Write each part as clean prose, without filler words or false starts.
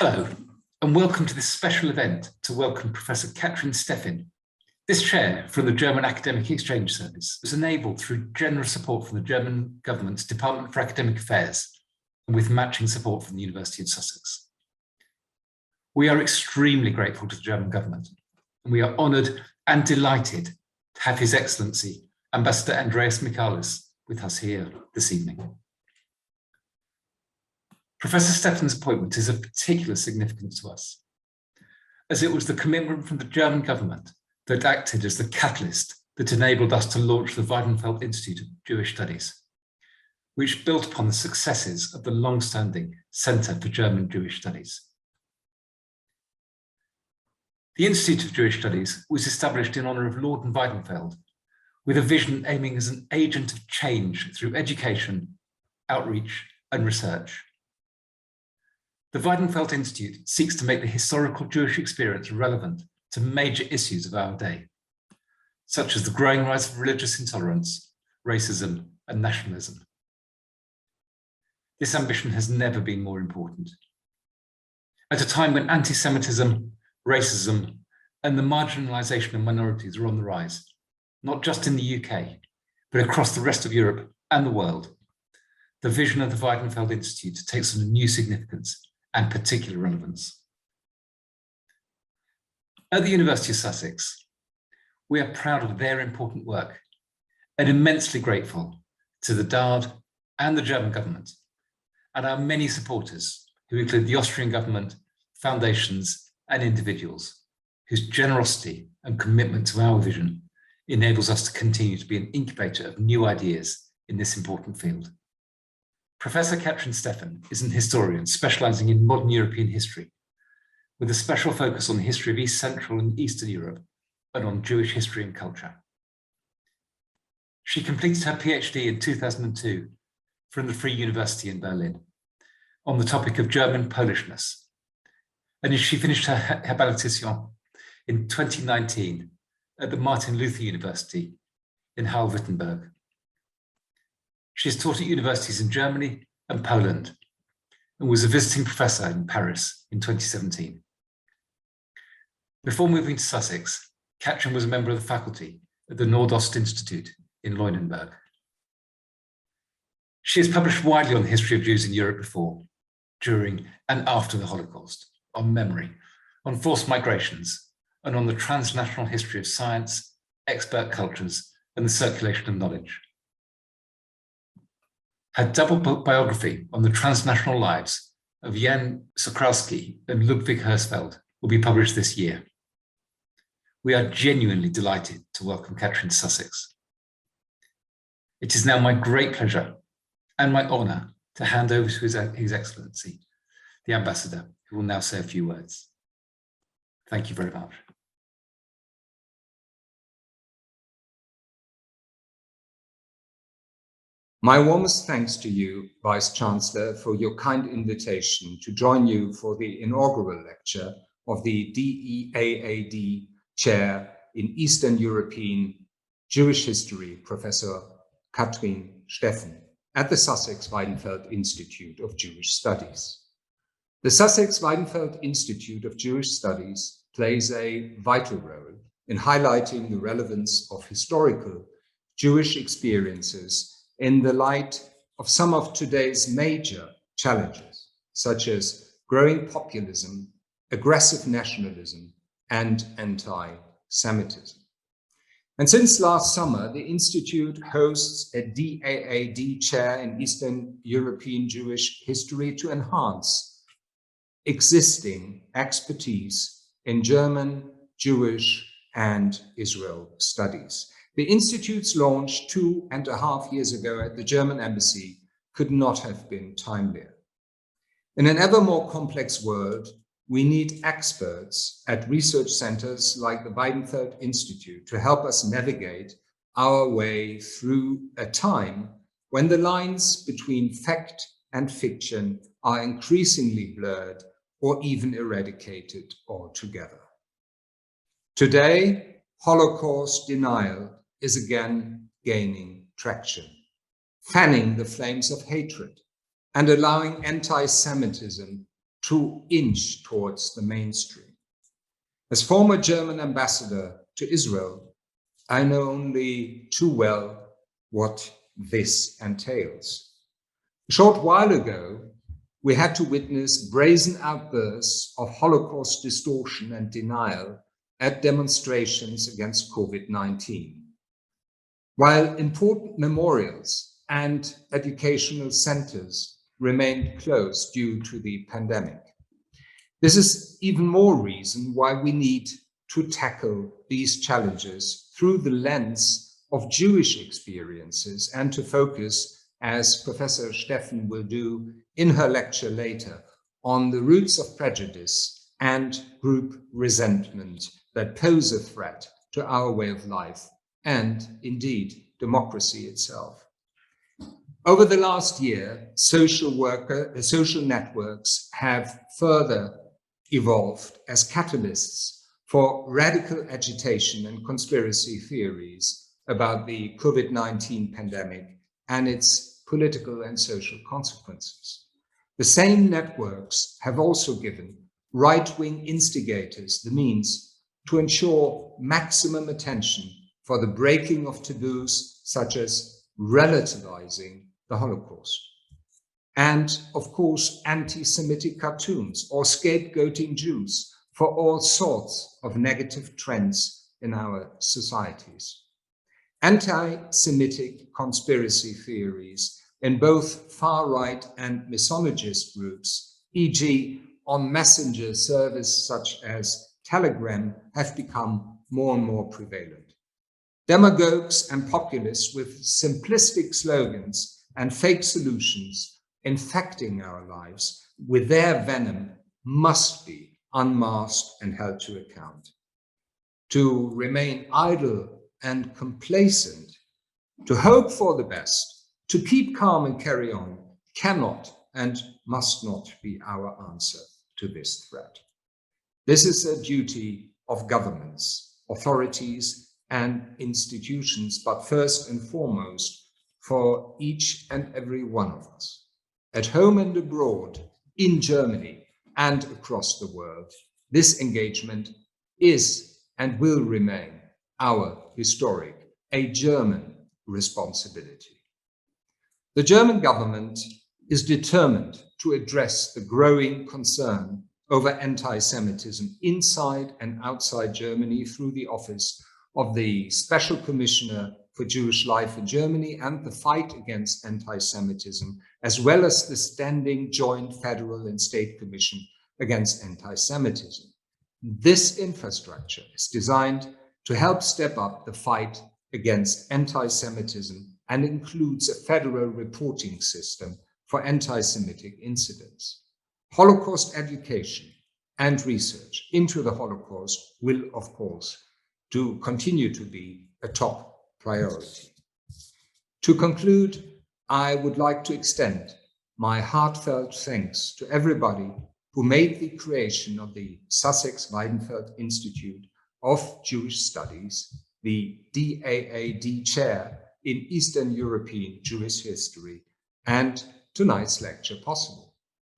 Hello, and welcome to this special event to welcome Professor Katrin Steffen. This chair from the German Academic Exchange Service was enabled through generous support from the German government's Department for Academic Affairs and with matching support from the University of Sussex. We are extremely grateful to the German government, and we are honoured and delighted to have His Excellency Ambassador Andreas Michaelis with us here this evening. Professor Steffen's appointment is of particular significance to us, as it was the commitment from the German government that acted as the catalyst that enabled us to launch the Weidenfeld Institute of Jewish Studies, which built upon the successes of the long-standing Centre for German Jewish Studies. The Institute of Jewish Studies was established in honour of Lord Weidenfeld, with a vision aiming as an agent of change through education, outreach and research. The Weidenfeld Institute seeks to make the historical Jewish experience relevant to major issues of our day, such as the growing rise of religious intolerance, racism, and nationalism. This ambition has never been more important. At a time when anti-Semitism, racism, and the marginalisation of minorities are on the rise, not just in the UK, but across the rest of Europe and the world, the vision of the Weidenfeld Institute takes on a new significance and particular relevance. At the University of Sussex, we are proud of their important work and immensely grateful to the DAAD and the German government and our many supporters, who include the Austrian government, foundations and individuals whose generosity and commitment to our vision enables us to continue to be an incubator of new ideas in this important field. Professor Katrin Steffen is an historian specialising in modern European history, with a special focus on the history of East Central and Eastern Europe and on Jewish history and culture. She completed her PhD in 2002 from the Free University in Berlin on the topic of German Polishness, and she finished her habilitation in 2019 at the Martin Luther University in Halle-Wittenberg. She has taught at universities in Germany and Poland and was a visiting professor in Paris in 2017. Before moving to Sussex, Katrin was a member of the faculty at the Nordost Institute in Leuenberg. She has published widely on the history of Jews in Europe before, during and after the Holocaust, on memory, on forced migrations, and on the transnational history of science, expert cultures, and the circulation of knowledge. Her double biography on the transnational lives of Jan Sokralski and Ludwig Hersfeld will be published this year. We are genuinely delighted to welcome Katrin to Sussex. It is now my great pleasure and my honour to hand over to His Excellency, the Ambassador, who will now say a few words. Thank you very much. My warmest thanks to you, Vice-Chancellor, for your kind invitation to join you for the inaugural lecture of the DAAD Chair in Eastern European Jewish History, Professor Katrin Steffen, at the Sussex Weidenfeld Institute of Jewish Studies. The Sussex Weidenfeld Institute of Jewish Studies plays a vital role in highlighting the relevance of historical Jewish experiences in the light of some of today's major challenges, such as growing populism, aggressive nationalism, and anti-Semitism. And since last summer, the Institute hosts a DAAD chair in Eastern European Jewish history to enhance existing expertise in German, Jewish, and Israel studies. The Institute's launch 2.5 years ago at the German Embassy could not have been timelier. In an ever more complex world, we need experts at research centers like the Weidenfeld Institute to help us navigate our way through a time when the lines between fact and fiction are increasingly blurred or even eradicated altogether. Today, Holocaust denial is again gaining traction, fanning the flames of hatred and allowing anti-Semitism to inch towards the mainstream. As former German ambassador to Israel, I know only too well what this entails. A short while ago, we had to witness brazen outbursts of Holocaust distortion and denial at demonstrations against COVID-19. While important memorials and educational centers remained closed due to the pandemic. This is even more reason why we need to tackle these challenges through the lens of Jewish experiences and to focus, as Professor Steffen will do in her lecture later, on the roots of prejudice and group resentment that pose a threat to our way of life and, indeed, democracy itself. Over the last year, social networks have further evolved as catalysts for radical agitation and conspiracy theories about the COVID-19 pandemic and its political and social consequences. The same networks have also given right-wing instigators the means to ensure maximum attention for the breaking of taboos such as relativizing the Holocaust. And of course, anti-Semitic cartoons or scapegoating Jews for all sorts of negative trends in our societies. Anti-Semitic conspiracy theories in both far-right and misogynist groups, e.g. on messenger service such as Telegram, have become more and more prevalent. Demagogues and populists with simplistic slogans and fake solutions infecting our lives with their venom must be unmasked and held to account. To remain idle and complacent, to hope for the best, to keep calm and carry on, cannot and must not be our answer to this threat. This is a duty of governments, authorities, and institutions, but first and foremost, for each and every one of us, at home and abroad, in Germany and across the world. This engagement is and will remain our historic, a German responsibility. The German government is determined to address the growing concern over anti-Semitism inside and outside Germany through the office of the Special Commissioner for Jewish Life in Germany and the fight against anti-Semitism, as well as the standing joint federal and state commission against anti-Semitism. This infrastructure is designed to help step up the fight against anti-Semitism and includes a federal reporting system for anti-Semitic incidents. Holocaust education and research into the Holocaust will, of course, continue to be a top priority. To conclude, I would like to extend my heartfelt thanks to everybody who made the creation of the Sussex Weidenfeld Institute of Jewish Studies, the DAAD Chair in Eastern European Jewish History, and tonight's lecture possible.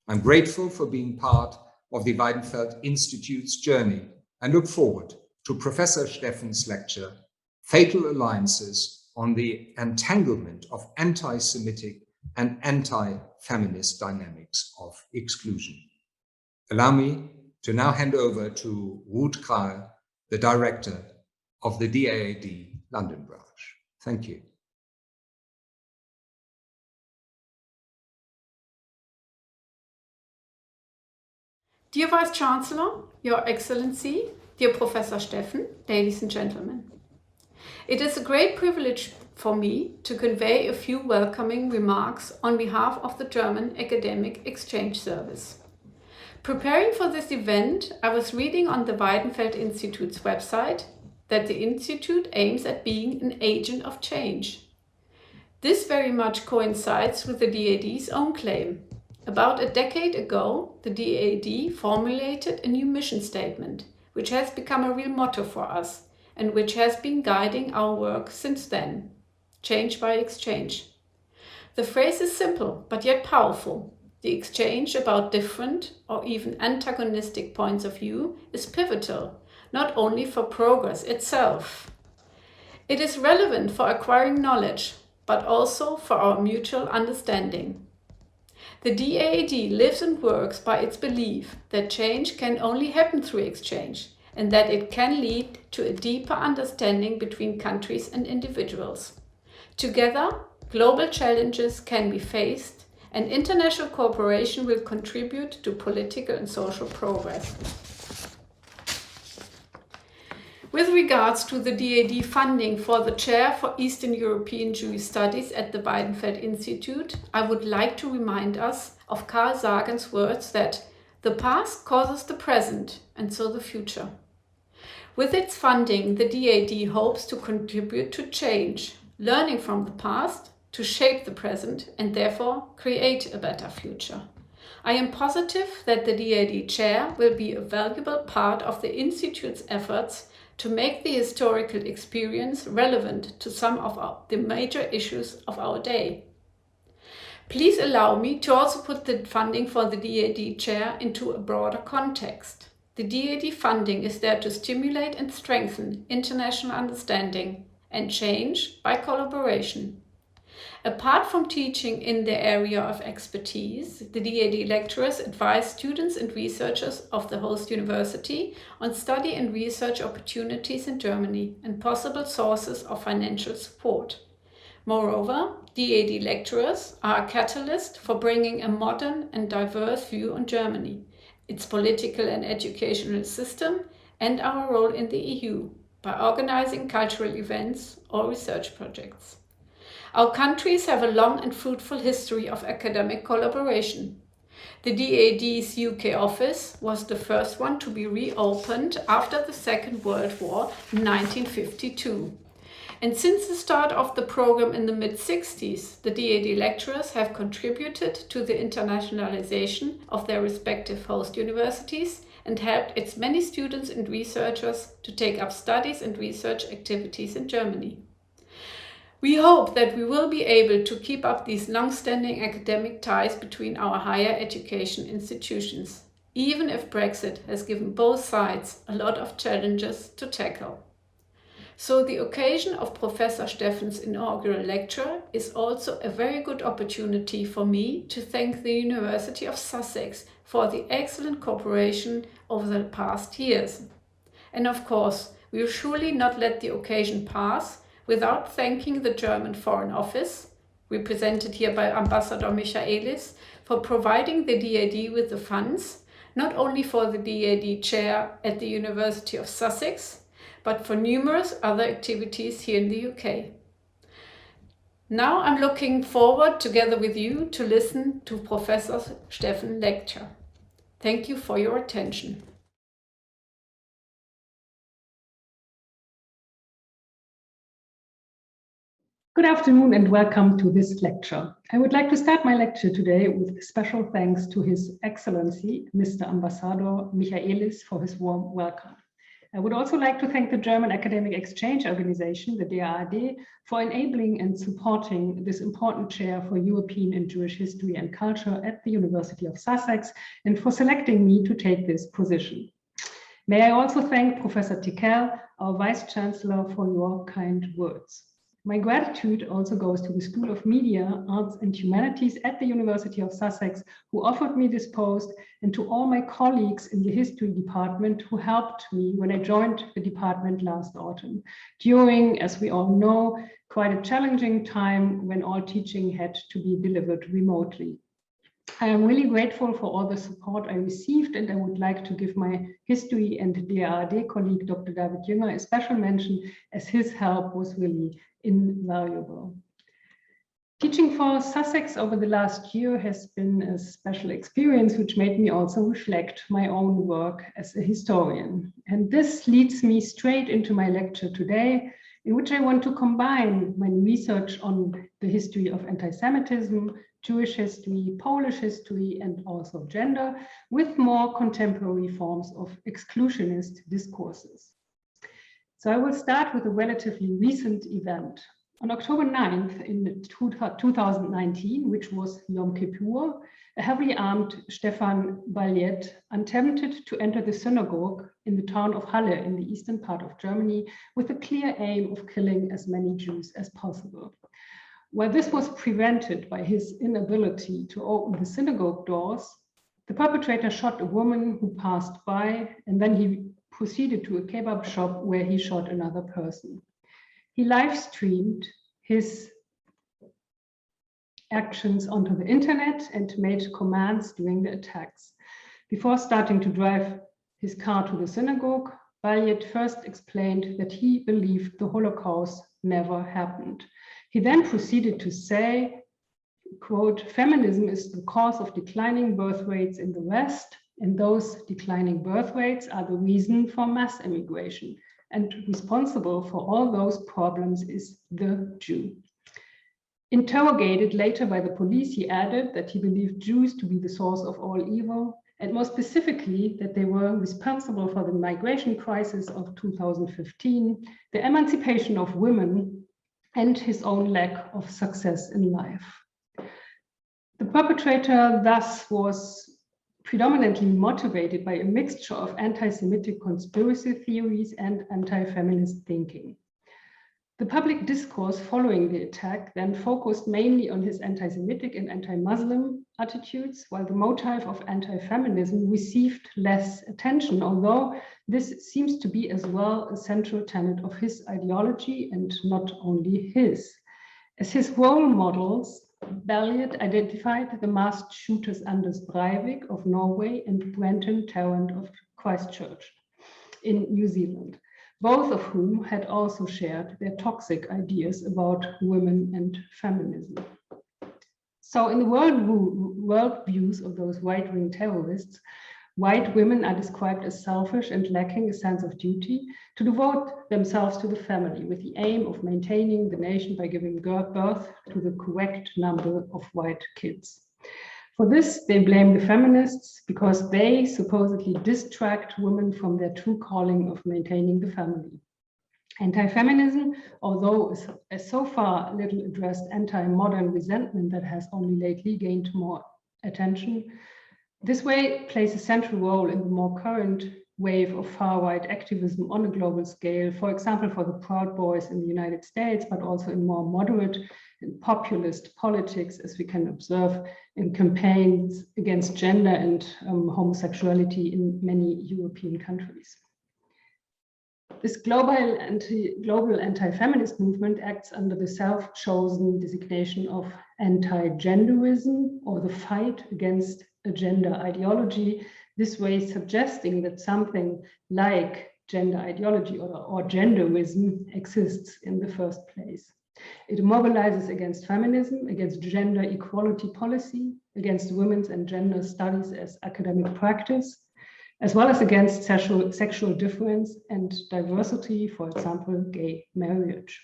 I'm grateful for being part of the Weidenfeld Institute's journey and look forward to Professor Steffen's lecture, Fatal Alliances on the Entanglement of Anti-Semitic and Anti-Feminist Dynamics of Exclusion. Allow me to now hand over to Ruth Krall, the director of the DAAD London branch. Thank you. Dear Vice Chancellor, Your Excellency, dear Professor Steffen, ladies and gentlemen. It is a great privilege for me to convey a few welcoming remarks on behalf of the German Academic Exchange Service. Preparing for this event, I was reading on the Weidenfeld Institute's website that the Institute aims at being an agent of change. This very much coincides with the DAAD's own claim. About a decade ago, the DAAD formulated a new mission statement, which has become a real motto for us and which has been guiding our work since then: change by exchange. The phrase is simple, but yet powerful. The exchange about different or even antagonistic points of view is pivotal, not only for progress itself. It is relevant for acquiring knowledge, but also for our mutual understanding. The DAAD lives and works by its belief that change can only happen through exchange, and that it can lead to a deeper understanding between countries and individuals. Together, global challenges can be faced, and international cooperation will contribute to political and social progress. With regards to the DAAD funding for the Chair for Eastern European Jewish Studies at the Weidenfeld Institute, I would like to remind us of Carl Sagan's words that the past causes the present and so the future. With its funding, the DAAD hopes to contribute to change, learning from the past to shape the present and therefore create a better future. I am positive that the DAAD Chair will be a valuable part of the Institute's efforts to make the historical experience relevant to some of the major issues of our day. Please allow me to also put the funding for the DAAD Chair into a broader context. The DAAD funding is there to stimulate and strengthen international understanding and change by collaboration. Apart from teaching in the area of expertise, the DAAD lecturers advise students and researchers of the host university on study and research opportunities in Germany and possible sources of financial support. Moreover, DAAD lecturers are a catalyst for bringing a modern and diverse view on Germany, its political and educational system, and our role in the EU by organizing cultural events or research projects. Our countries have a long and fruitful history of academic collaboration. The DAAD's UK office was the first one to be reopened after the Second World War in 1952. And since the start of the program in the mid-60s, the DAAD lecturers have contributed to the internationalization of their respective host universities and helped its many students and researchers to take up studies and research activities in Germany. We hope that we will be able to keep up these long-standing academic ties between our higher education institutions, even if Brexit has given both sides a lot of challenges to tackle. So the occasion of Professor Steffen's inaugural lecture is also a very good opportunity for me to thank the University of Sussex for the excellent cooperation over the past years. And of course, we will surely not let the occasion pass without thanking the German Foreign Office, represented here by Ambassador Michaelis, for providing the DAAD with the funds, not only for the DAAD chair at the University of Sussex, but for numerous other activities here in the UK. Now I'm looking forward, together with you, to listen to Professor Steffen lecture. Thank you for your attention. Good afternoon and welcome to this lecture. I would like to start my lecture today with special thanks to His Excellency, Mr. Ambassador Michaelis, for his warm welcome. I would also like to thank the German Academic Exchange Organization, the DAAD, for enabling and supporting this important chair for European and Jewish history and culture at the University of Sussex and for selecting me to take this position. May I also thank Professor Tikel, our Vice Chancellor, for your kind words. My gratitude also goes to the School of Media, Arts and Humanities at the University of Sussex, who offered me this post, and to all my colleagues in the history department who helped me when I joined the department last autumn, during, as we all know, quite a challenging time when all teaching had to be delivered remotely. I am really grateful for all the support I received, and I would like to give my history and DAAD colleague, Dr. David Jünger, a special mention, as his help was really invaluable. Teaching for Sussex over the last year has been a special experience, which made me also reflect my own work as a historian. And this leads me straight into my lecture today, in which I want to combine my research on the history of anti-Semitism, Jewish history, Polish history, and also gender, with more contemporary forms of exclusionist discourses. So I will start with a relatively recent event. On October 9th in 2019, which was Yom Kippur, a heavily armed Stefan Baljet attempted to enter the synagogue in the town of Halle in the eastern part of Germany with the clear aim of killing as many Jews as possible. While this was prevented by his inability to open the synagogue doors, the perpetrator shot a woman who passed by, and then he proceeded to a kebab shop where he shot another person. He live streamed his actions onto the internet and made commands during the attacks. Before starting to drive his car to the synagogue, Baljet first explained that he believed the Holocaust never happened. He then proceeded to say, quote, "Feminism is the cause of declining birth rates in the West, and those declining birth rates are the reason for mass immigration. And responsible for all those problems is the Jew." Interrogated later by the police, he added that he believed Jews to be the source of all evil, and more specifically, that they were responsible for the migration crisis of 2015, the emancipation of women, and his own lack of success in life. The perpetrator thus was predominantly motivated by a mixture of anti-Semitic conspiracy theories and anti-feminist thinking. The public discourse following the attack then focused mainly on his anti-Semitic and anti-Muslim attitudes, while the motive of anti-feminism received less attention, although this seems to be as well a central tenet of his ideology and not only his. As his role models, Baljet identified the masked shooters Anders Breivik of Norway and Brenton Tarrant of Christchurch in New Zealand, both of whom had also shared their toxic ideas about women and feminism. So in the world views of those right-wing terrorists, white women are described as selfish and lacking a sense of duty to devote themselves to the family with the aim of maintaining the nation by giving birth to the correct number of white kids. For this, they blame the feminists because they supposedly distract women from their true calling of maintaining the family. Anti-feminism, although a so far little addressed anti-modern resentment that has only lately gained more attention, this way plays a central role in the more current wave of far-right activism on a global scale, for example, for the Proud Boys in the United States, but also in more moderate and populist politics, as we can observe in campaigns against gender and homosexuality in many European countries. This global anti-feminist movement acts under the self-chosen designation of anti-genderism, or the fight against a gender ideology, this way suggesting that something like gender ideology or genderism exists in the first place. It mobilizes against feminism, against gender equality policy, against women's and gender studies as academic practice, as well as against sexual difference and diversity, for example, gay marriage.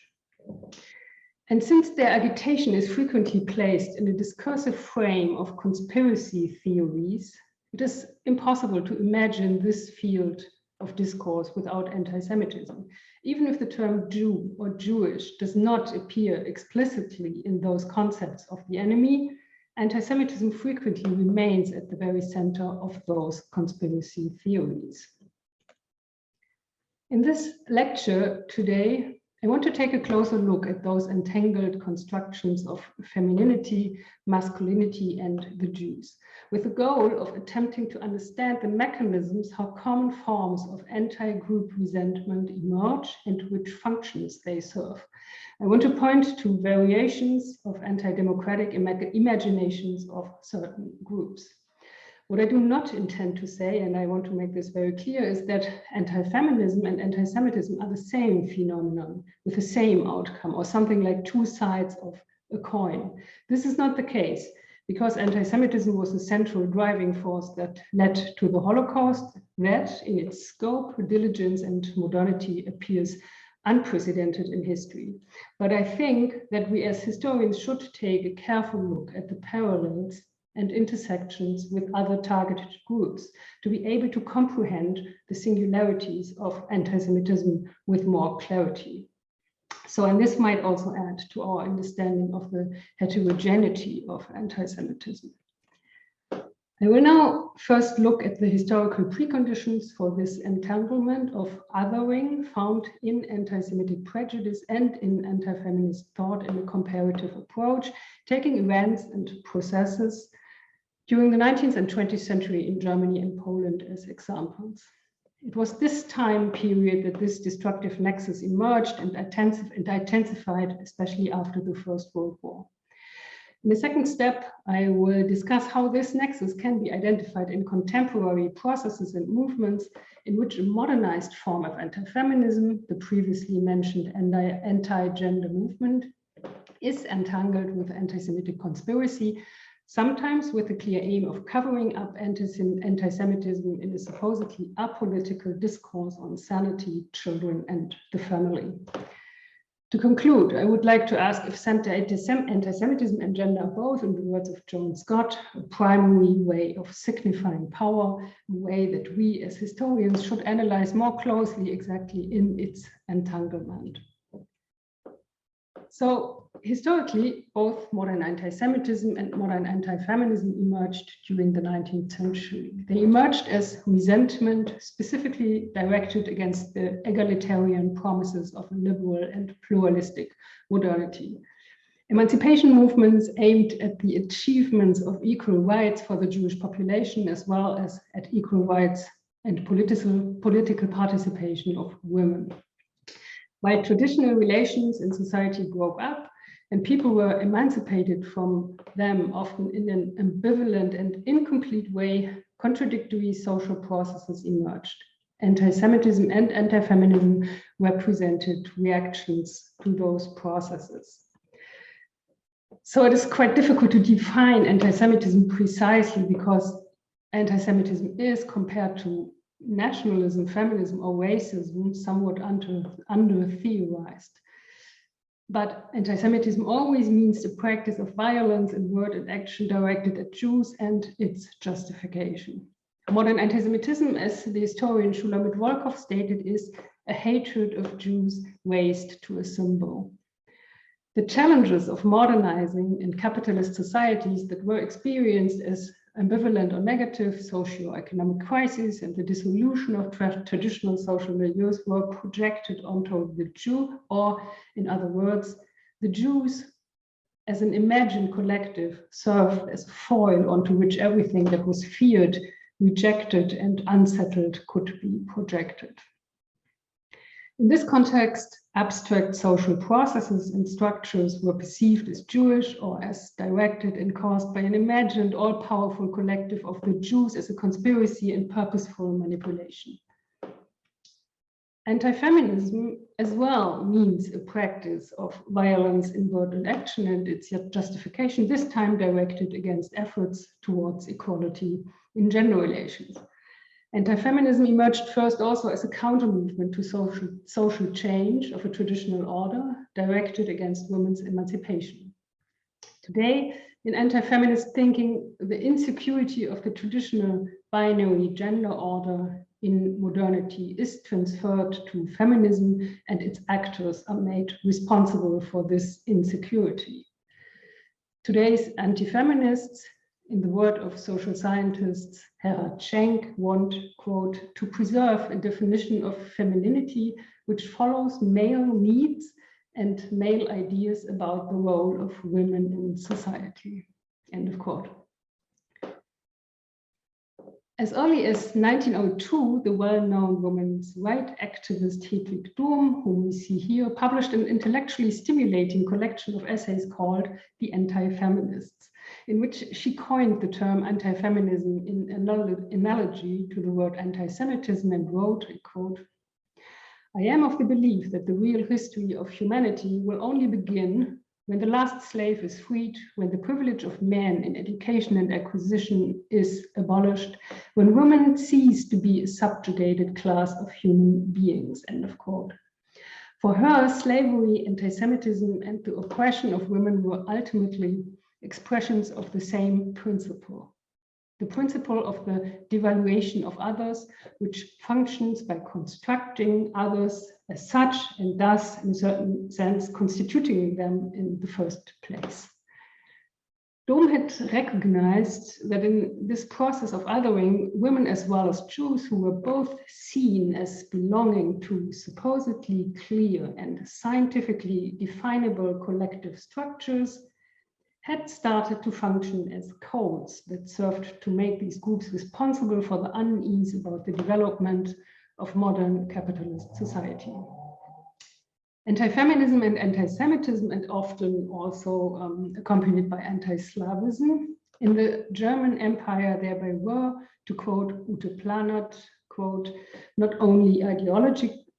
And since their agitation is frequently placed in a discursive frame of conspiracy theories, it is impossible to imagine this field of discourse without anti-Semitism. Even if the term Jew or Jewish does not appear explicitly in those concepts of the enemy, anti-Semitism frequently remains at the very center of those conspiracy theories. In this lecture today, I want to take a closer look at those entangled constructions of femininity, masculinity, and the Jews, with the goal of attempting to understand the mechanisms how common forms of anti-group resentment emerge and which functions they serve. I want to point to variations of anti-democratic imaginations of certain groups. What I do not intend to say, and I want to make this very clear, is that anti-feminism and anti-Semitism are the same phenomenon with the same outcome, or something like two sides of a coin. This is not the case, because anti-Semitism was the central driving force that led to the Holocaust, that in its scope, diligence, and modernity appears unprecedented in history. But I think that we as historians should take a careful look at the parallels and intersections with other targeted groups to be able to comprehend the singularities of anti-Semitism with more clarity. So, and this might also add to our understanding of the heterogeneity of anti-Semitism. I will now first look at the historical preconditions for this entanglement of othering found in anti-Semitic prejudice and in anti-feminist thought in a comparative approach, taking events and processes during the 19th and 20th century in Germany and Poland as examples. It was this time period that this destructive nexus emerged and intensified, especially after the First World War. In the second step, I will discuss how this nexus can be identified in contemporary processes and movements in which a modernized form of anti-feminism, the previously mentioned anti-gender movement, is entangled with anti-Semitic conspiracy, sometimes with the clear aim of covering up anti-Semitism in a supposedly apolitical discourse on sanity, children, and the family. To conclude, I would like to ask if anti-Semitism and gender are both, in the words of Joan Scott, a primary way of signifying power, a way that we as historians should analyze more closely exactly in its entanglement. So historically, both modern anti-Semitism and modern anti-feminism emerged during the 19th century. They emerged as resentment specifically directed against the egalitarian promises of a liberal and pluralistic modernity. Emancipation movements aimed at the achievements of equal rights for the Jewish population, as well as at equal rights and political participation of women. While traditional relations in society broke up and people were emancipated from them, often in an ambivalent and incomplete way, contradictory social processes emerged. Anti-Semitism and anti-feminism represented reactions to those processes. So it is quite difficult to define anti-Semitism precisely because anti-Semitism is, compared to nationalism, feminism, or racism, somewhat under-theorized. But anti-Semitism always means the practice of violence in word and action directed at Jews and its justification. Modern anti-Semitism, as the historian Shulamit Volkov stated, is a hatred of Jews raised to a symbol. The challenges of modernizing in capitalist societies that were experienced as ambivalent or negative socio-economic crises and the dissolution of traditional social milieux were projected onto the Jew, or in other words, the Jews as an imagined collective served as a foil onto which everything that was feared, rejected, and unsettled could be projected. In this context, abstract social processes and structures were perceived as Jewish or as directed and caused by an imagined all-powerful collective of the Jews as a conspiracy and purposeful manipulation. Anti-feminism as well means a practice of violence in word and action and its justification, this time directed against efforts towards equality in gender relations. Anti-feminism emerged first also as a counter-movement to social change of a traditional order directed against women's emancipation. Today, in anti-feminist thinking, the insecurity of the traditional binary gender order in modernity is transferred to feminism, and its actors are made responsible for this insecurity. Today's anti-feminists, in the word of social scientists Hera Schenk, want, quote, to preserve a definition of femininity which follows male needs and male ideas about the role of women in society, end of quote. As early as 1902, the well-known women's rights activist Hedwig Durm, whom we see here, published an intellectually stimulating collection of essays called The Anti-Feminists, in which she coined the term anti-feminism in analogy to the word anti-Semitism and wrote, quote, "I am of the belief that the real history of humanity will only begin when the last slave is freed, when the privilege of men in education and acquisition is abolished, when women cease to be a subjugated class of human beings," end of quote. For her, slavery, anti-Semitism, and the oppression of women were ultimately expressions of the same principle. the principle of the devaluation of others, which functions by constructing others as such and thus, in a certain sense, constituting them in the first place. Dohm had recognized that in this process of othering, women as well as Jews, who were both seen as belonging to supposedly clear and scientifically definable collective structures, had started to function as codes that served to make these groups responsible for the unease about the development of modern capitalist society. Anti-feminism and anti-Semitism, and often also accompanied by anti-Slavism, in the German Empire thereby were, to quote Ute Planert, quote, not only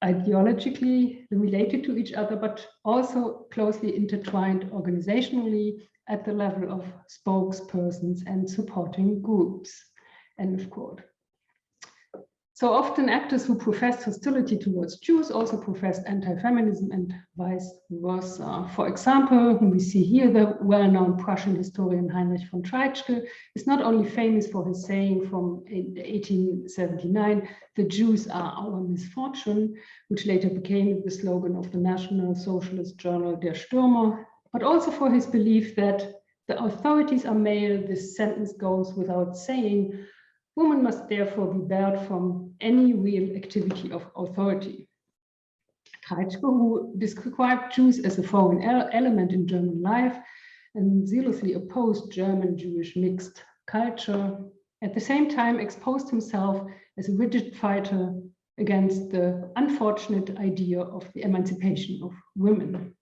ideologically related to each other, but also closely intertwined organizationally at the level of spokespersons and supporting groups, end of quote. So often actors who professed hostility towards Jews also professed anti-feminism and vice versa. For example, we see here the well-known Prussian historian Heinrich von Treitschke is not only famous for his saying from 1879, "The Jews are our misfortune," which later became the slogan of the National Socialist journal Der Stürmer, but also for his belief that the authorities are male. This sentence goes without saying. Women must therefore be barred from any real activity of authority. Treitschke, who described Jews as a foreign element in German life and zealously opposed German-Jewish mixed culture, at the same time exposed himself as a rigid fighter against the unfortunate idea of the emancipation of women.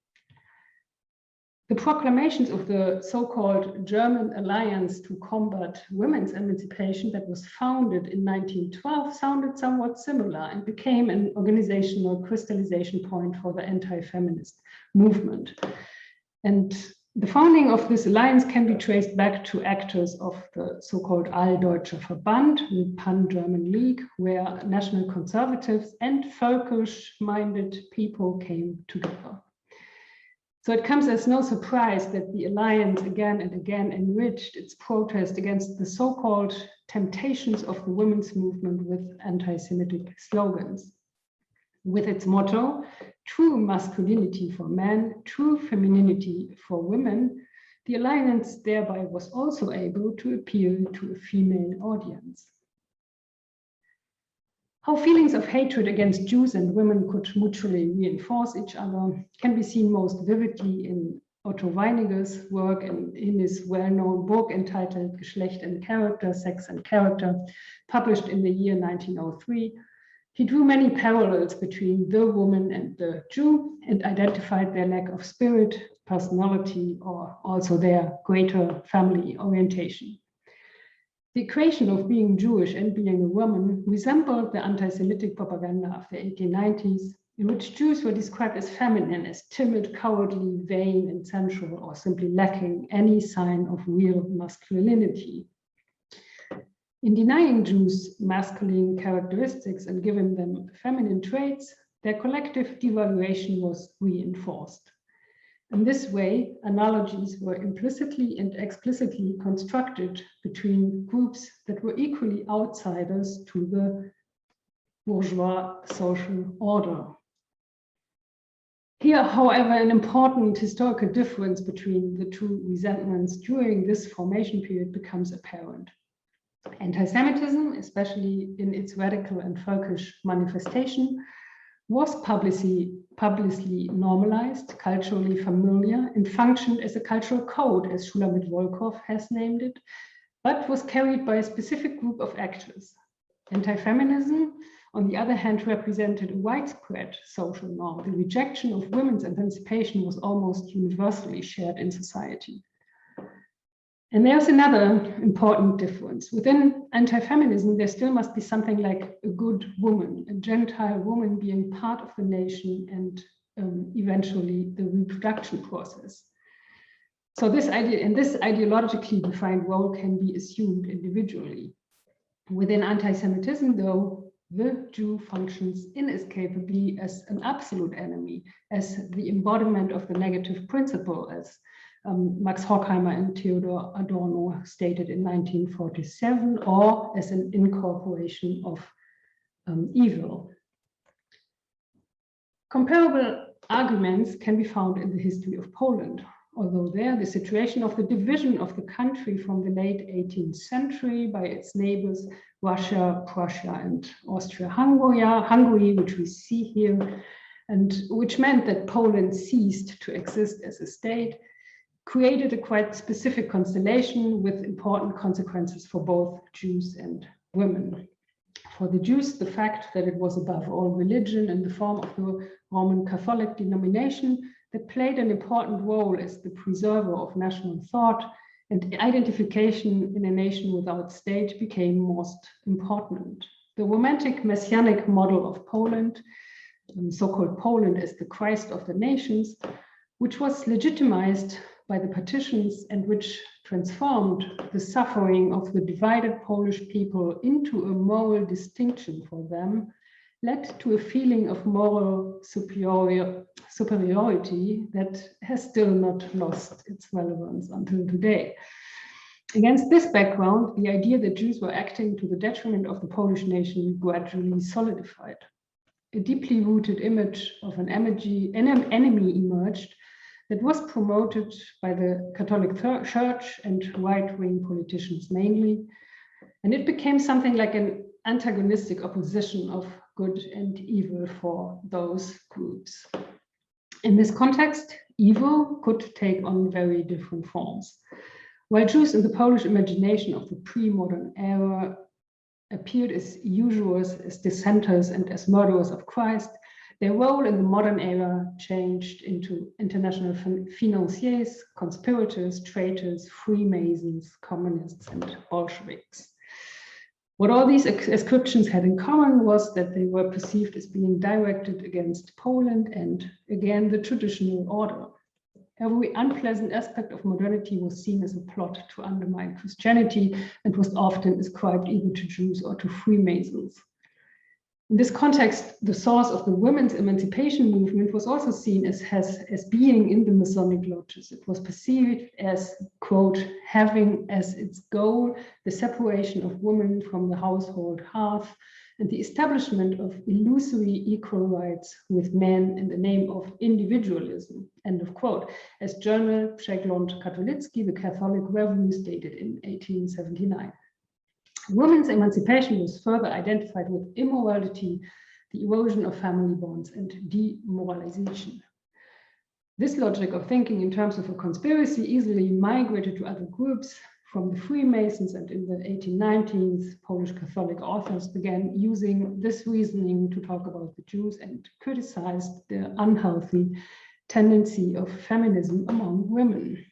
The proclamations of the so-called German Alliance to Combat Women's Emancipation that was founded in 1912 sounded somewhat similar and became an organizational crystallization point for the anti-feminist movement. And the founding of this alliance can be traced back to actors of the so-called Alldeutscher Verband, the Pan-German League, where national conservatives and völkisch-minded people came together. So it comes as no surprise that the alliance again and again enriched its protest against the so-called temptations of the women's movement with anti-Semitic slogans. With its motto, "True masculinity for men, true femininity for women," the alliance thereby was also able to appeal to a female audience. How feelings of hatred against Jews and women could mutually reinforce each other can be seen most vividly in Otto Weiniger's work and in his well-known book entitled Geschlecht and Character, Sex and Character, published in the year 1903. He drew many parallels between the woman and the Jew and identified their lack of spirit, personality, or also their greater family orientation. The equation of being Jewish and being a woman resembled the anti-Semitic propaganda of the 1890s, in which Jews were described as feminine, as timid, cowardly, vain, and sensual, or simply lacking any sign of real masculinity. In denying Jews masculine characteristics and giving them feminine traits, their collective devaluation was reinforced. In this way, analogies were implicitly and explicitly constructed between groups that were equally outsiders to the bourgeois social order. Here, however, an important historical difference between the two resentments during this formation period becomes apparent. Anti-Semitism, especially in its radical and folkish manifestation, was publicly normalized, culturally familiar, and functioned as a cultural code, as Schulamit-Volkow has named it, but was carried by a specific group of actors. Anti-feminism, on the other hand, represented a widespread social norm. The rejection of women's emancipation was almost universally shared in society. And there's another important difference. Within anti-feminism, there still must be something like a good woman, a Gentile woman being part of the nation and eventually the reproduction process. So this idea and this ideologically defined role can be assumed individually. Within anti-Semitism, though, the Jew functions inescapably as an absolute enemy, as the embodiment of the negative principle, as Max Horkheimer and Theodor Adorno stated in 1947, or as an incorporation of evil. Comparable arguments can be found in the history of Poland, although there the situation of the division of the country from the late 18th century by its neighbors Russia, Prussia, and Austria-Hungary, which we see here, and which meant that Poland ceased to exist as a state, created a quite specific constellation with important consequences for both Jews and women. For the Jews, the fact that it was above all religion in the form of the Roman Catholic denomination that played an important role as the preserver of national thought and identification in a nation without state became most important. The romantic messianic model of Poland, so-called Poland as the Christ of the nations, which was legitimized by the partitions and which transformed the suffering of the divided Polish people into a moral distinction for them, led to a feeling of moral superiority that has still not lost its relevance until today. Against this background, the idea that Jews were acting to the detriment of the Polish nation gradually solidified. A deeply rooted image of an enemy emerged that was promoted by the Catholic Church and right-wing politicians mainly, and it became something like an antagonistic opposition of good and evil for those groups. In this context, evil could take on very different forms. While Jews in the Polish imagination of the pre-modern era appeared as usurers, as dissenters, and as murderers of Christ, their role in the modern era changed into international financiers, conspirators, traitors, Freemasons, communists, and Bolsheviks. What all these ascriptions had in common was that they were perceived as being directed against Poland and, again, the traditional order. Every unpleasant aspect of modernity was seen as a plot to undermine Christianity and was often ascribed either to Jews or to Freemasons. In this context, the source of the women's emancipation movement was also seen as being in the Masonic lodges. It was perceived as, quote, having as its goal the separation of women from the household hearth and the establishment of illusory equal rights with men in the name of individualism, end of quote, as Journal Przegląd Katolicki, the Catholic Review, stated in 1879. Women's emancipation was further identified with immorality, the erosion of family bonds, and demoralization. This logic of thinking in terms of a conspiracy easily migrated to other groups from the Freemasons, and in the 1890s, Polish Catholic authors began using this reasoning to talk about the Jews and criticized the unhealthy tendency of feminism among women.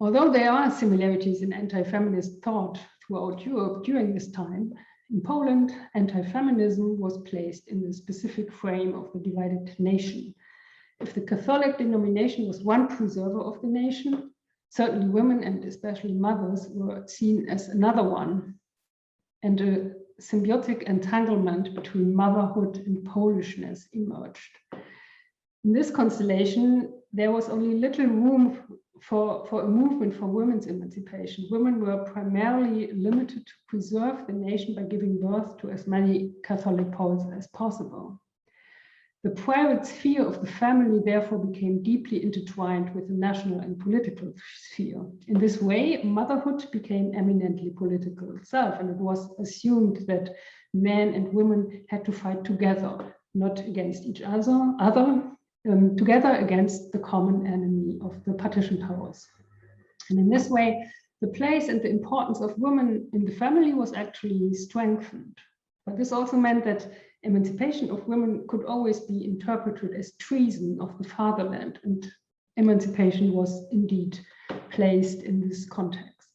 Although there are similarities in anti-feminist thought throughout Europe during this time, in Poland, anti-feminism was placed in the specific frame of the divided nation. If the Catholic denomination was one preserver of the nation, certainly women and especially mothers were seen as another one, and a symbiotic entanglement between motherhood and Polishness emerged. In this constellation, there was only little room for a movement for women's emancipation. Women were primarily limited to preserve the nation by giving birth to as many Catholic Poles as possible. The private sphere of the family therefore became deeply intertwined with the national and political sphere. In this way, motherhood became eminently political itself, and it was assumed that men and women had to fight together, not against each other, together against the common enemy of the partition powers. And in this way, the place and the importance of women in the family was actually strengthened. But this also meant that emancipation of women could always be interpreted as treason of the fatherland, and emancipation was indeed placed in this context.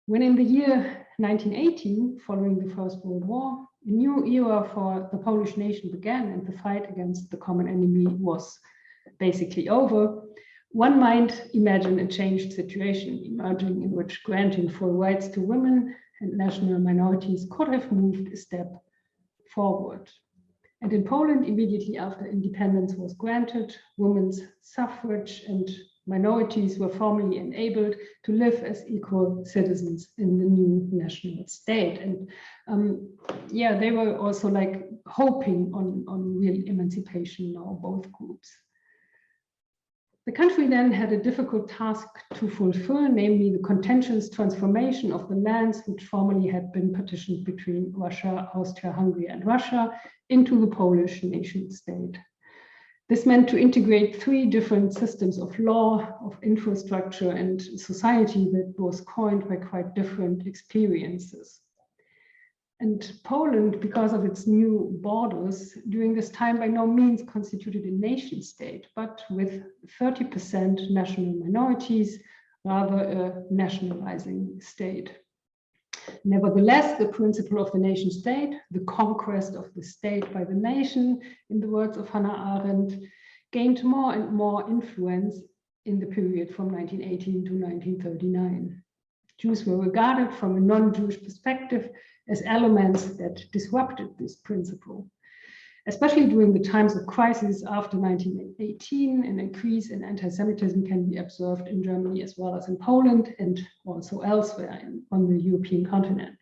When in the year 1918, following the First World War, a new era for the Polish nation began and the fight against the common enemy was basically over, one might imagine a changed situation emerging in which granting full rights to women and national minorities could have moved a step forward. And in Poland, immediately after independence was granted, women's suffrage and minorities were formally enabled to live as equal citizens in the new national state. And yeah, they were also like hoping on real emancipation now, both groups. The country then had a difficult task to fulfill, namely the contentious transformation of the lands which formerly had been partitioned between Russia, Austria-Hungary, and Russia into the Polish nation state. This meant to integrate three different systems of law, of infrastructure, and society that was coined by quite different experiences. And Poland, because of its new borders, during this time by no means constituted a nation state, but with 30% national minorities, rather a nationalizing state. Nevertheless, the principle of the nation state, the conquest of the state by the nation, in the words of Hannah Arendt, gained more and more influence in the period from 1918 to 1939. Jews were regarded from a non-Jewish perspective as elements that disrupted this principle. Especially during the times of crisis after 1918, an increase in anti-Semitism can be observed in Germany as well as in Poland and also elsewhere on the European continent.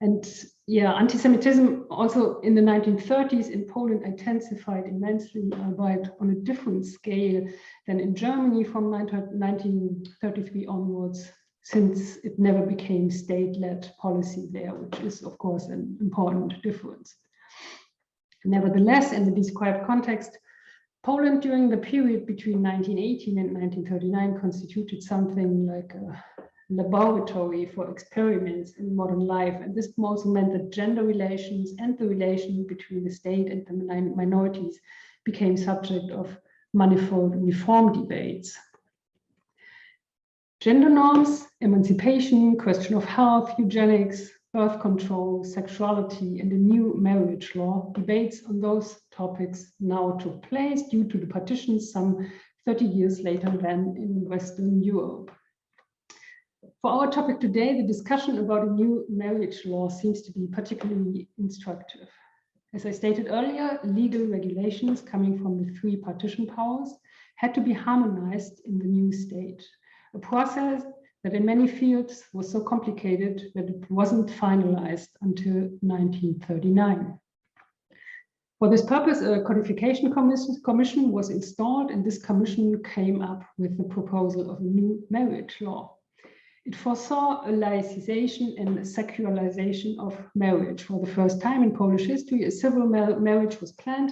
And yeah, anti-Semitism also in the 1930s in Poland intensified immensely, albeit on a different scale than in Germany from 1933 onwards, since it never became state-led policy there, which is of course an important difference. Nevertheless, in the described context, Poland during the period between 1918 and 1939 constituted something like a laboratory for experiments in modern life. And this also meant that gender relations and the relation between the state and the minorities became subject of manifold reform debates. Gender norms, emancipation, question of health, eugenics, birth control, sexuality, and a new marriage law, debates on those topics now took place due to the partitions some 30 years later than in Western Europe. For our topic today, the discussion about a new marriage law seems to be particularly instructive. As I stated earlier, legal regulations coming from the three partition powers had to be harmonized in the new state, a process that in many fields was so complicated that it wasn't finalized until 1939. For this purpose, a codification commission was installed, and this commission came up with the proposal of a new marriage law. It foresaw a laicization and secularization of marriage. For the first time in Polish history, a civil marriage was planned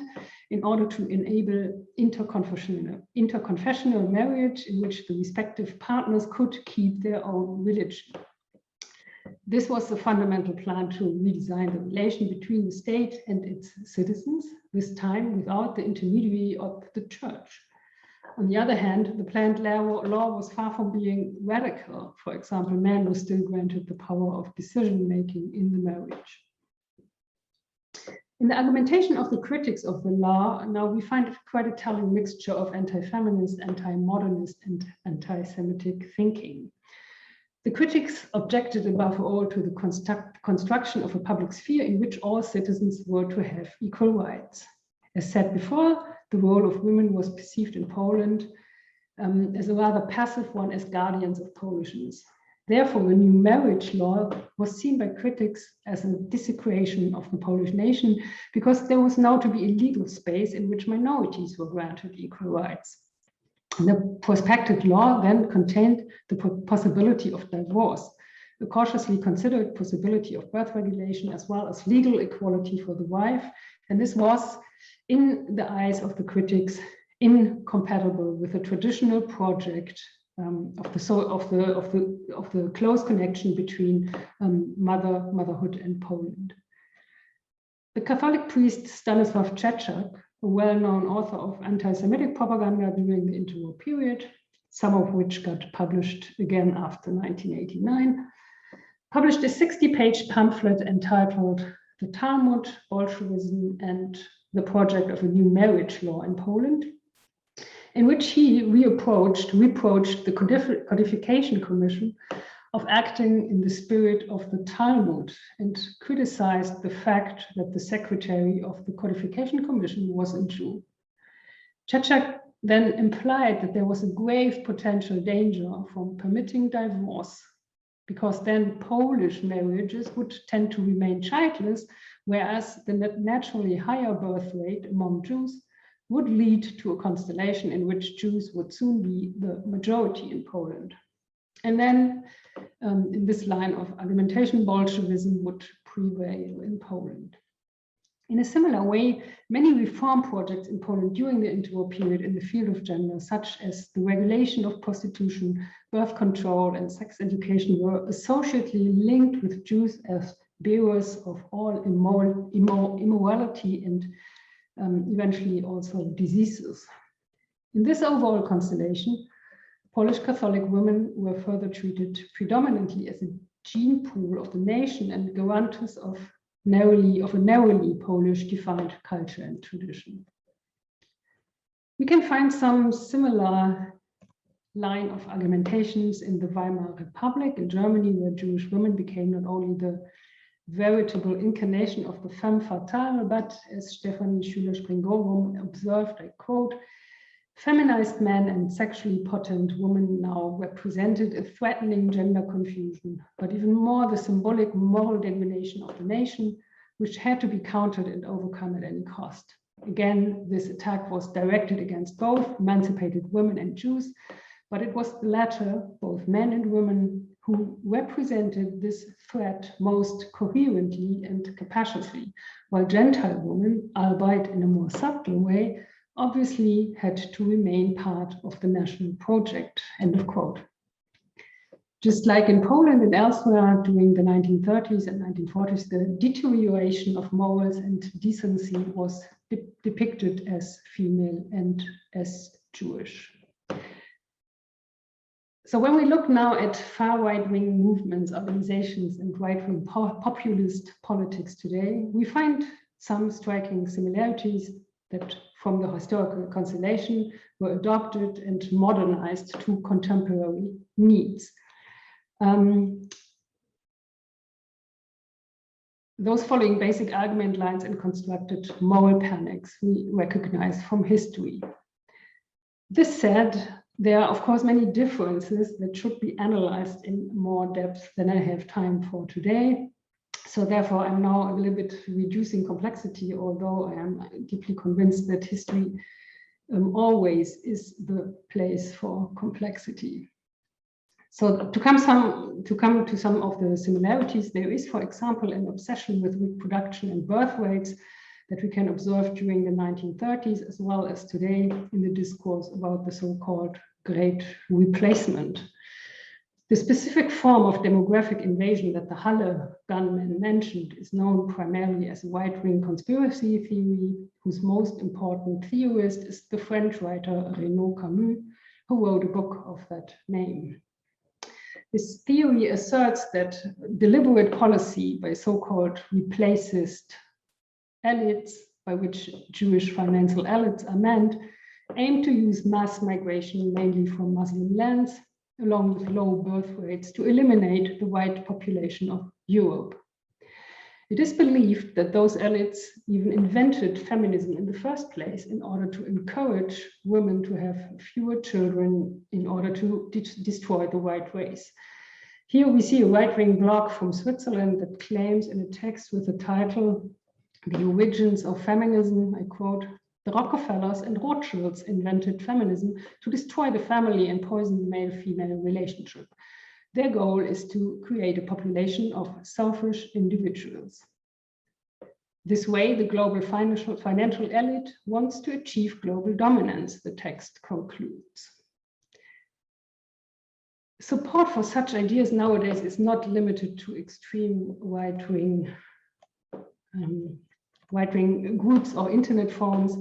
in order to enable interconfessional marriage in which the respective partners could keep their own religion. This was the fundamental plan to redesign the relation between the state and its citizens, this time without the intermediary of the church. On the other hand, the planned law was far from being radical. For example, men were still granted the power of decision-making in the marriage. In the argumentation of the critics of the law, now we find quite a telling mixture of anti-feminist, anti-modernist, and anti-Semitic thinking. The critics objected above all to the construction of a public sphere in which all citizens were to have equal rights. As said before, the role of women was perceived in Poland as a rather passive one, as guardians of Polishness. Therefore, a new marriage law was seen by critics as a desecration of the Polish nation, because there was now to be a legal space in which minorities were granted equal rights. The prospective law then contained the possibility of divorce, a cautiously considered possibility of birth regulation, as well as legal equality for the wife. And this was, in the eyes of the critics, incompatible with the traditional project of the close connection between motherhood and Poland. The Catholic priest Stanislaw Czeczak, a well-known author of anti-Semitic propaganda during the interwar period, some of which got published again after 1989, published a 60-page pamphlet entitled "The Talmud, Bolshevism, and the Project of a New Marriage Law in Poland," in which he reproached the Codification Commission of acting in the spirit of the Talmud and criticized the fact that the secretary of the Codification Commission was a Jew. Čeček then implied that there was a grave potential danger from permitting divorce, because then Polish marriages would tend to remain childless, whereas the naturally higher birth rate among Jews would lead to a constellation in which Jews would soon be the majority in Poland. And then in this line of argumentation, Bolshevism would prevail in Poland. In a similar way, many reform projects in Poland during the interwar period in the field of gender, such as the regulation of prostitution, birth control, and sex education, were associately linked with Jews as bearers of all immorality and eventually also diseases. In this overall constellation, Polish Catholic women were further treated predominantly as a gene pool of the nation and guarantors of a narrowly Polish defined culture and tradition. We can find some similar line of argumentations in the Weimar Republic in Germany, where Jewish women became not only the veritable incarnation of the femme fatale, but as Stefanie Schüler-Springorum observed, I quote, "Feminized men and sexually potent women now represented a threatening gender confusion, but even more the symbolic moral degradation of the nation, which had to be countered and overcome at any cost." Again, this attack was directed against both emancipated women and Jews, but it was the latter, both men and women, who represented this threat most coherently and capaciously, while Gentile women, albeit in a more subtle way, obviously had to remain part of the national project, end of quote. Just like in Poland and elsewhere during the 1930s and 1940s, the deterioration of morals and decency was depicted as female and as Jewish. So when we look now at far right-wing movements, organizations, and right-wing populist politics today, we find some striking similarities that from the historical constellation were adopted and modernized to contemporary needs. Those following basic argument lines and constructed moral panics we recognize from history. This said, there are of course many differences that should be analyzed in more depth than I have time for today. So therefore, I'm now a little bit reducing complexity, although I am deeply convinced that history always is the place for complexity. So to come to some of the similarities, there is, for example, an obsession with reproduction and birth rates that we can observe during the 1930s, as well as today in the discourse about the so-called Great Replacement. The specific form of demographic invasion that the Halle gunman mentioned is known primarily as a right-wing conspiracy theory, whose most important theorist is the French writer Renaud Camus, who wrote a book of that name. This theory asserts that deliberate policy by so-called replacist elites, by which Jewish financial elites are meant, aim to use mass migration, mainly from Muslim lands, along with low birth rates, to eliminate the white population of Europe. It is believed that those elites even invented feminism in the first place in order to encourage women to have fewer children in order to destroy the white race. Here we see a right-wing blog from Switzerland that claims in a text with the title, "The Origins of Feminism," I quote, "The Rockefellers and Rothschilds invented feminism to destroy the family and poison the male-female relationship. Their goal is to create a population of selfish individuals. This way, the global financial elite wants to achieve global dominance," the text concludes. Support for such ideas nowadays is not limited to extreme right-wing groups or internet forums,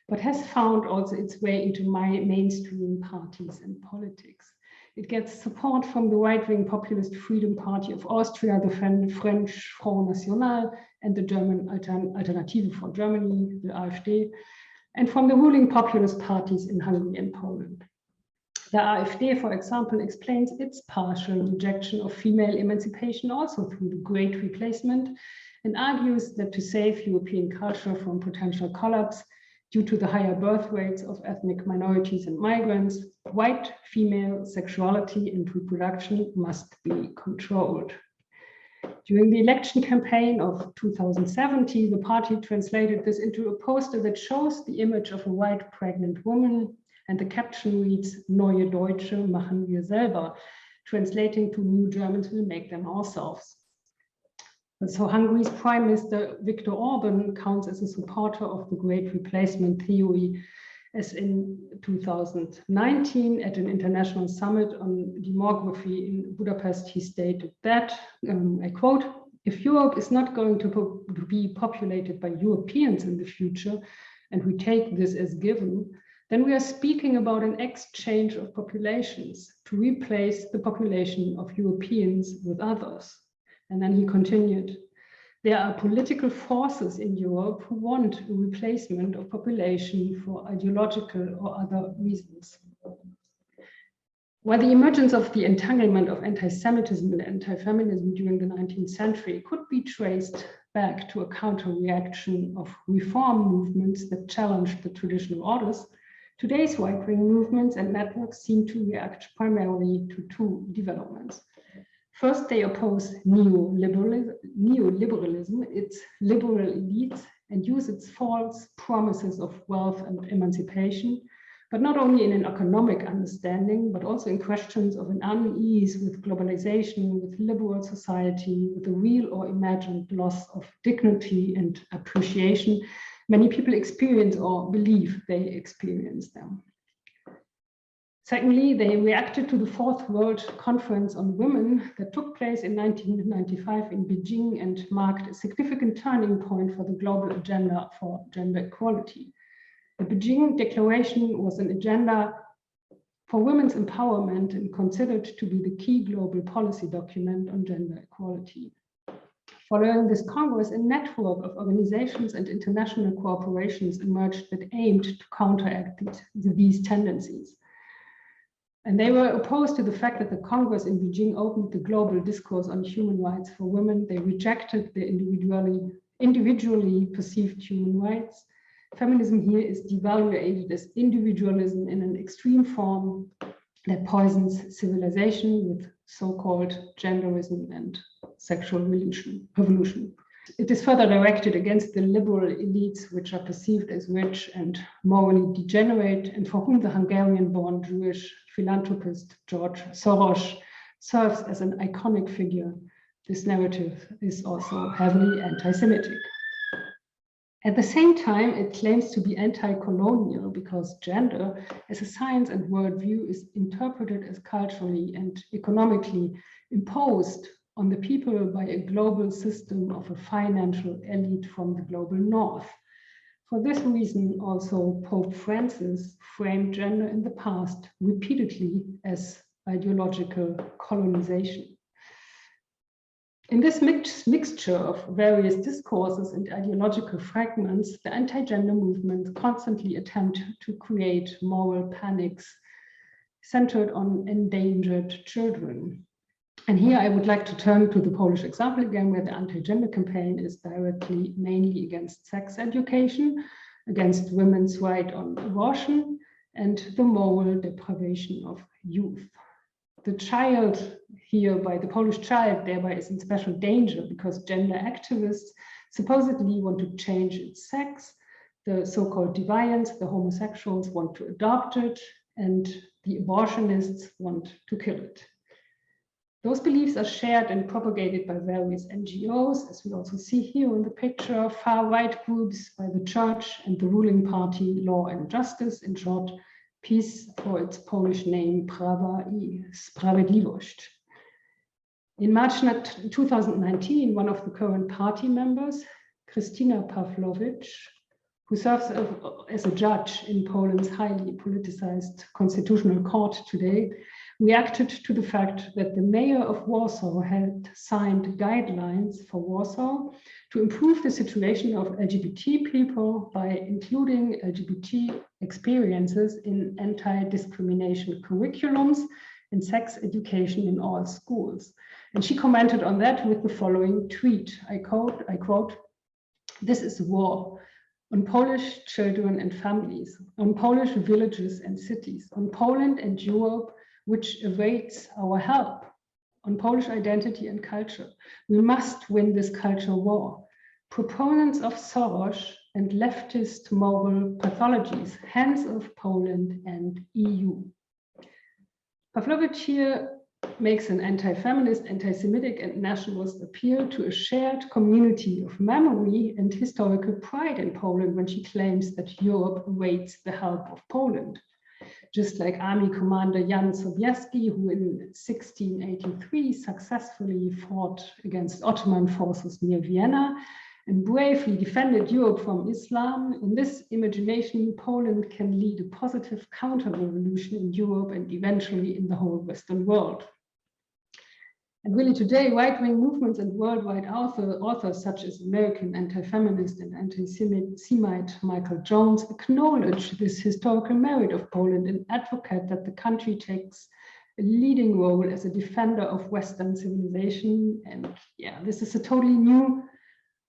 but has found also its way into mainstream parties and politics. It gets support from the right-wing populist Freedom Party of Austria, the French Front National, and the German Alternative for Germany, the AfD, and from the ruling populist parties in Hungary and Poland. The AfD, for example, explains its partial rejection of female emancipation also through the Great Replacement, and argues that to save European culture from potential collapse due to the higher birth rates of ethnic minorities and migrants, white female sexuality and reproduction must be controlled. During the election campaign of 2017, the party translated this into a poster that shows the image of a white pregnant woman, and the caption reads, Neue Deutsche machen wir selber, translating to New Germans will make them ourselves. So Hungary's Prime Minister Viktor Orban counts as a supporter of the Great Replacement theory, as in 2019 at an international summit on demography in Budapest, he stated that, I quote, if Europe is not going to be populated by Europeans in the future, and we take this as given, then we are speaking about an exchange of populations to replace the population of Europeans with others. And then he continued, there are political forces in Europe who want a replacement of population for ideological or other reasons. While the emergence of the entanglement of anti-Semitism and anti-feminism during the 19th century could be traced back to a counter-reaction of reform movements that challenged the traditional orders, today's right-wing movements and networks seem to react primarily to two developments. First, they oppose neoliberalism, its liberal elites, and use its false promises of wealth and emancipation, but not only in an economic understanding, but also in questions of an unease with globalization, with liberal society, with the real or imagined loss of dignity and appreciation many people experience or believe they experience them. Secondly, they reacted to the Fourth World Conference on Women that took place in 1995 in Beijing and marked a significant turning point for the global agenda for gender equality. The Beijing Declaration was an agenda for women's empowerment and considered to be the key global policy document on gender equality. Following this Congress, a network of organizations and international cooperations emerged that aimed to counteract these tendencies. And they were opposed to the fact that the Congress in Beijing opened the global discourse on human rights for women. They rejected the individually perceived human rights. Feminism here is devaluated as individualism in an extreme form that poisons civilization with so-called genderism and sexual revolution. It is further directed against the liberal elites, which are perceived as rich and morally degenerate, and for whom the Hungarian-born Jewish philanthropist George Soros serves as an iconic figure. This narrative is also heavily anti-Semitic. At the same time, it claims to be anti-colonial because gender as a science and worldview is interpreted as culturally and economically imposed on the people by a global system of a financial elite from the global north. For this reason, also Pope Francis framed gender in the past repeatedly as ideological colonization. In this mixture of various discourses and ideological fragments, the anti-gender movement constantly attempt to create moral panics centered on endangered children. And here I would like to turn to the Polish example again, where the anti-gender campaign is directly mainly against sex education, against women's right on abortion, and the moral deprivation of youth. The child here, by the Polish child, thereby is in special danger because gender activists supposedly want to change its sex. The so-called deviants, the homosexuals, want to adopt it, and the abortionists want to kill it. Those beliefs are shared and propagated by various NGOs, as we also see here in the picture, far-right groups, by the church and the ruling party Law and Justice, in short, PiS for its Polish name, Prawa I Sprawiedliwość. In March 2019, one of the current party members, Krystyna Pawlowicz, who serves as a judge in Poland's highly politicized constitutional court today, reacted to the fact that the mayor of Warsaw had signed guidelines for Warsaw to improve the situation of LGBT people by including LGBT experiences in anti-discrimination curriculums and sex education in all schools. And she commented on that with the following tweet, I quote, "This is war on Polish children and families, on Polish villages and cities, on Poland and Europe, which awaits our help, on Polish identity and culture. We must win this culture war. Proponents of Soros and leftist moral pathologies, hands off Poland and EU." Pavlovich here makes an anti-feminist, anti-Semitic and nationalist appeal to a shared community of memory and historical pride in Poland when she claims that Europe awaits the help of Poland. Just like Army Commander Jan Sobieski, who in 1683 successfully fought against Ottoman forces near Vienna and bravely defended Europe from Islam, in this imagination, Poland can lead a positive counter-revolution in Europe and eventually in the whole Western world. And really today, right-wing movements and worldwide authors such as American anti-feminist and anti-Semite Michael Jones acknowledge this historical merit of Poland and advocate that the country takes a leading role as a defender of Western civilization. And yeah, this is a totally new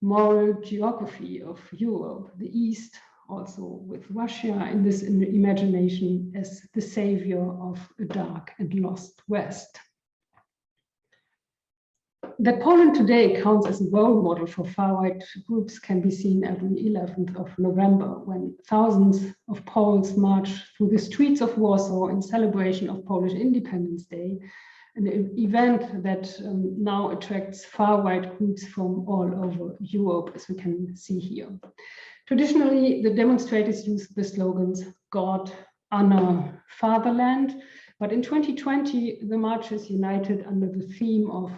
moral geography of Europe, the East, also with Russia in this imagination as the savior of a dark and lost West. That Poland today counts as a role model for far-right groups can be seen every 11th of November, when thousands of Poles march through the streets of Warsaw in celebration of Polish Independence Day, an event that now attracts far-right groups from all over Europe, as we can see here. Traditionally, the demonstrators use the slogans God, Honor, Fatherland, but in 2020, the marches united under the theme of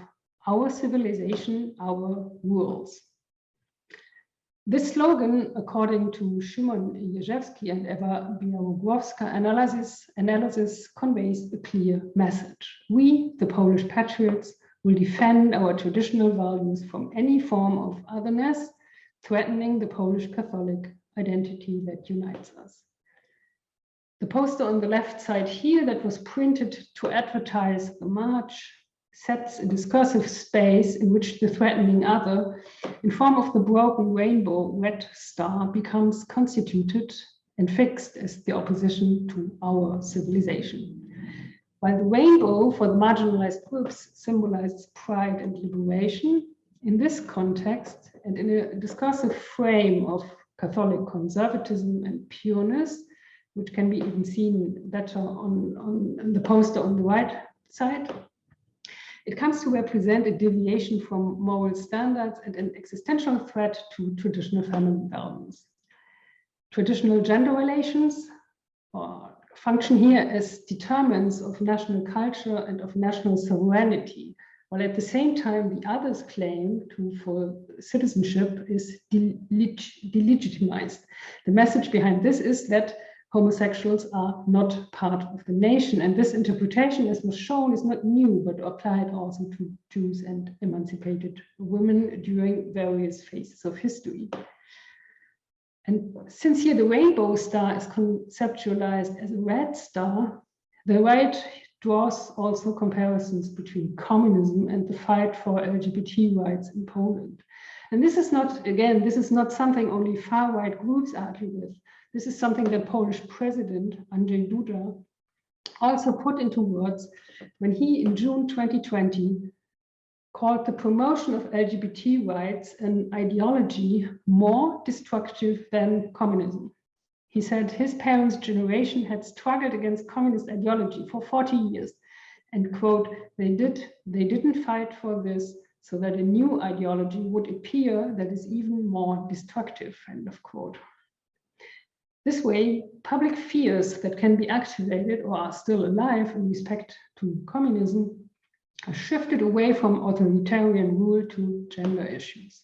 Our Civilization, Our Rules. This slogan, according to Szymon Jerzewski and Ewa Białogłowska, analysis conveys a clear message. We, the Polish patriots, will defend our traditional values from any form of otherness, threatening the Polish Catholic identity that unites us. The poster on the left side here that was printed to advertise the march sets a discursive space in which the threatening other, in form of the broken rainbow red star, becomes constituted and fixed as the opposition to our civilization. While the rainbow for the marginalized groups symbolizes pride and liberation, in this context and in a discursive frame of Catholic conservatism and pureness, which can be even seen better on the poster on the right side, it comes to represent a deviation from moral standards and an existential threat to traditional family values. Traditional gender relations function here as determinants of national culture and of national sovereignty, while at the same time the other's claim for citizenship is delegitimized. The message behind this is that homosexuals are not part of the nation. And this interpretation, as was shown, is not new, but applied also to Jews and emancipated women during various phases of history. And since here the rainbow star is conceptualized as a red star, the right draws also comparisons between communism and the fight for LGBT rights in Poland. And this is not, again, this is not something only far-right groups argue with. This is something that Polish President Andrzej Duda also put into words when he, in June 2020, called the promotion of LGBT rights an ideology more destructive than communism. He said his parents' generation had struggled against communist ideology for 40 years, and quote, they didn't fight for this so that a new ideology would appear that is even more destructive, end of quote. This way, public fears that can be activated or are still alive in respect to communism are shifted away from authoritarian rule to gender issues.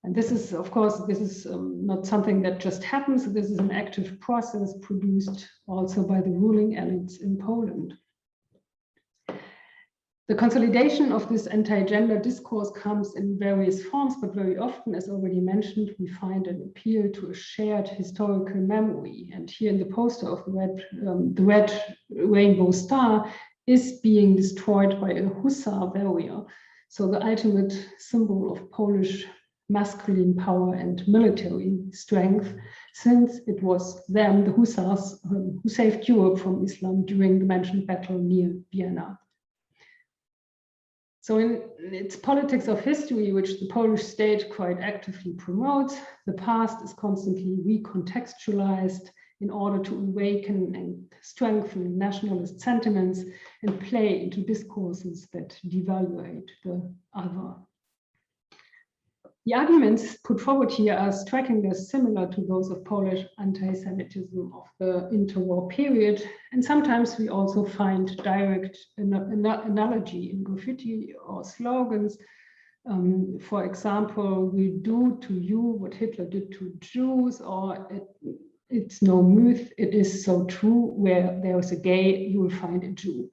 And this is, of course, this is not something that just happens. This is an active process produced also by the ruling elites in Poland. The consolidation of this anti-gender discourse comes in various forms, but very often, as already mentioned, we find an appeal to a shared historical memory. And here in the poster of the red rainbow star is being destroyed by a hussar warrior. So the ultimate symbol of Polish masculine power and military strength, since it was them, the hussars, who saved Europe from Islam during the mentioned battle near Vienna. So in its politics of history, which the Polish state quite actively promotes, the past is constantly recontextualized in order to awaken and strengthen nationalist sentiments and play into discourses that devaluate the other. The arguments put forward here are strikingly similar to those of Polish anti-Semitism of the interwar period, and sometimes we also find direct analogy in graffiti or slogans. For example, we do to you what Hitler did to Jews, or it's no myth, it is so true, where there is a gay, you will find a Jew.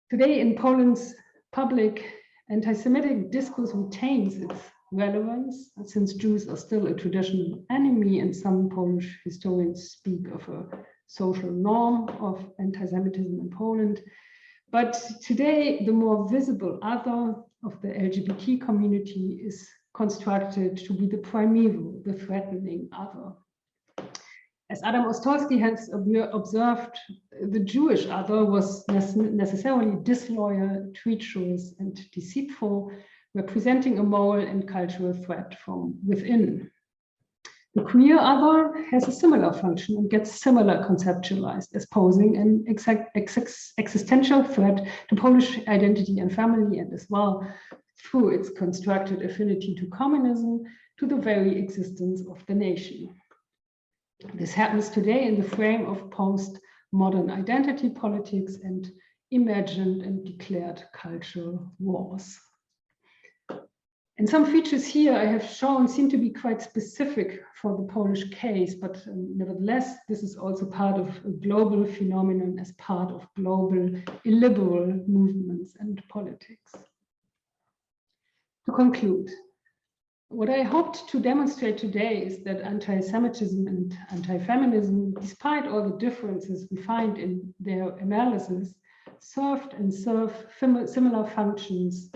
Today in Poland's public anti-Semitic discourse retains its relevance, since Jews are still a traditional enemy, and some Polish historians speak of a social norm of anti-Semitism in Poland. But today, the more visible other of the LGBT community is constructed to be the primeval, the threatening other. As Adam Ostolsky has observed, the Jewish other was necessarily disloyal, treacherous, and deceitful, representing a moral and cultural threat from within. The queer other has a similar function and gets similar conceptualized as posing an existential threat to Polish identity and family, and as well through its constructed affinity to communism, to the very existence of the nation. This happens today in the frame of post-modern identity politics and imagined and declared cultural wars. And some features here I have shown seem to be quite specific for the Polish case, but nevertheless, this is also part of a global phenomenon as part of global illiberal movements and politics. To conclude, what I hoped to demonstrate today is that anti-Semitism and anti-feminism, despite all the differences we find in their analysis, served and serve similar functions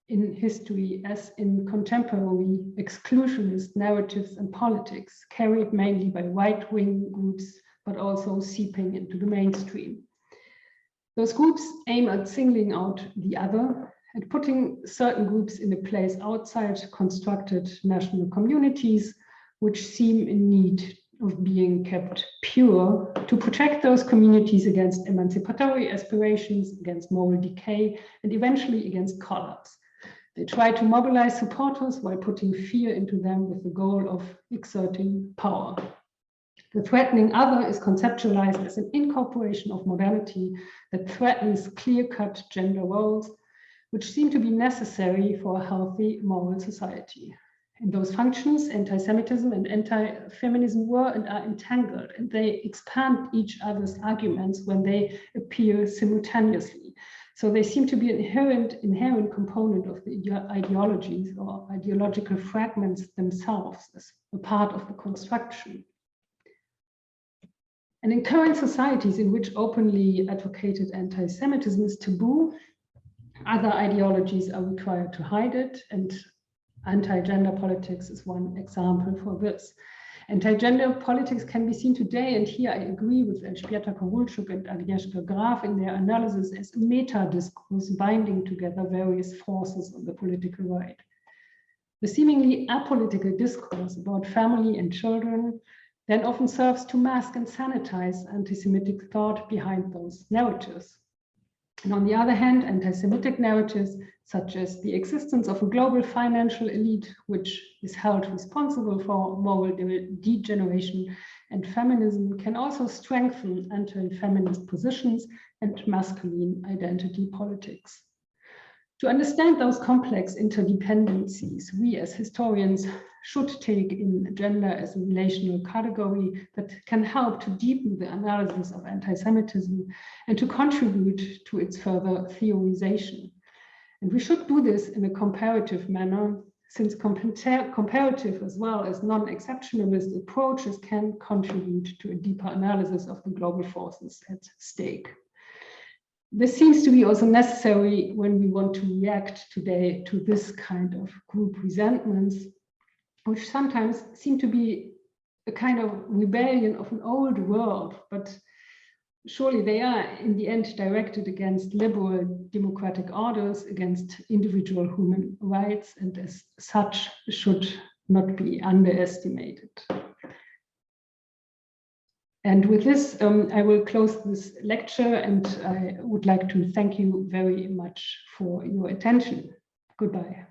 in history as in contemporary exclusionist narratives and politics, carried mainly by right-wing groups, but also seeping into the mainstream. Those groups aim at singling out the other and putting certain groups in a place outside constructed national communities, which seem in need of being kept pure to protect those communities against emancipatory aspirations, against moral decay, and eventually against collapse. They try to mobilize supporters while putting fear into them with the goal of exerting power. The threatening other is conceptualized as an incorporation of modernity that threatens clear-cut gender roles, which seem to be necessary for a healthy moral society. In those functions, anti-Semitism and anti-feminism were and are entangled, and they expand each other's arguments when they appear simultaneously. So they seem to be an inherent component of the ideologies or ideological fragments themselves as a part of the construction. And in current societies in which openly advocated anti-Semitism is taboo, other ideologies are required to hide it, and anti-gender politics is one example for this. Anti-gender politics can be seen today, and here I agree with Elżbieta Kowalczuk and Agnieszka Graf in their analysis, as a meta-discourse binding together various forces on the political right. The seemingly apolitical discourse about family and children then often serves to mask and sanitize anti-Semitic thought behind those narratives. And on the other hand, anti-Semitic narratives, such as the existence of a global financial elite, which is held responsible for moral degeneration and feminism, can also strengthen anti-feminist positions and masculine identity politics. To understand those complex interdependencies, we as historians should take in gender as a relational category that can help to deepen the analysis of anti-Semitism and to contribute to its further theorization. And we should do this in a comparative manner, since comparative as well as non-exceptionalist approaches can contribute to a deeper analysis of the global forces at stake. This seems to be also necessary when we want to react today to this kind of group resentments, which sometimes seem to be a kind of rebellion of an old world, but surely they are in the end directed against liberal democratic orders, against individual human rights, and as such should not be underestimated. And with this, I will close this lecture, and I would like to thank you very much for your attention. Goodbye.